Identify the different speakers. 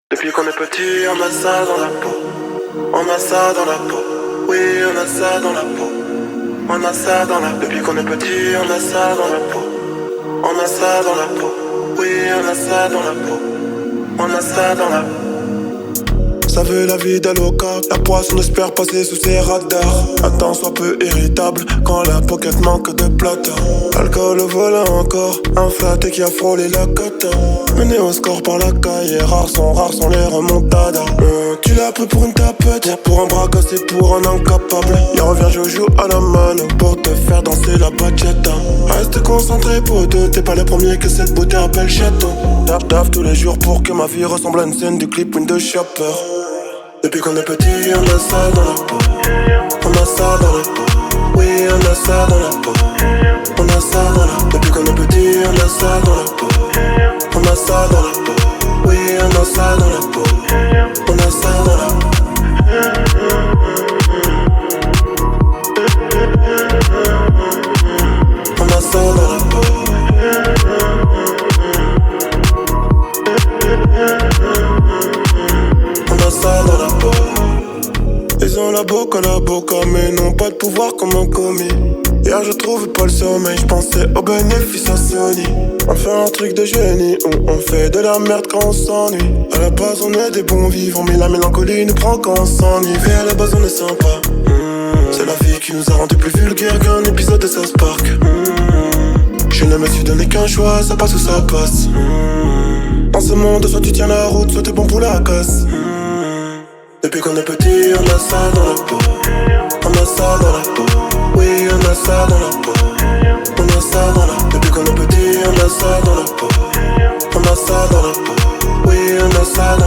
Speaker 1: Depuis qu'on est petit, on a ça dans la peau. On a ça dans la peau. Oui, on a ça dans la peau. On a ça dans la peau. Depuis qu'on est petit, on a ça dans la peau. On a ça dans la peau. Oui, on a ça dans la peau. On a ça dans la peau. Ça veut la vie d'Aloca. La poisson espère passer sous ses radars. Attends, sois peu irritable quand la pocket manque de plata. Alcool au volant encore, un flatté qui a frôlé la cata. Mené au score par la caille, rares sont les remontadas. Tu l'as pris pour une tapette, pour un bras cassé, pour un incapable. Il revient Jojo à la mano pour te faire danser la bachata. Reste concentré pour deux, t'es pas le premier que cette beauté appelle château. Taf tous les jours pour que ma vie ressemble à une scène du clip Windows Shopper. Depuis qu'on est petit, on a ça dans la peau. On a ça dans la peau. Oui, on a ça dans la peau. On a ça dans la peau. Depuis qu'on est petit, on a ça dans la peau. On a ça dans la peau. Oui, on a ça dans la peau. On a ça dans la peau. On a ça dans la peau. On a ça dans la peau. Ils ont la boca, mais n'ont pas de pouvoir comme un commis. Hier je trouve pas le sommeil, je pensais aux bénéfices à Sony. On fait un truc de génie, où on fait de la merde quand on s'ennuie. À la base on est des bons vivants, mais la mélancolie nous prend quand on s'ennuie. Et à la base on est sympa, c'est la vie qui nous a rendu plus vulgaires qu'un épisode de South Park. Je ne me suis donné qu'un choix, ça passe ou ça passe. Dans ce monde, soit tu tiens la route, soit t'es bon pour la casse. Depuis qu'on est petit, on a ça dans la peau. On a ça dans la peau. Oui, on a ça dans la peau. On a ça dans la peau. Depuis qu'on est petit, on a ça dans la peau. On a ça dans la peau. Oui, on a ça dans la peau.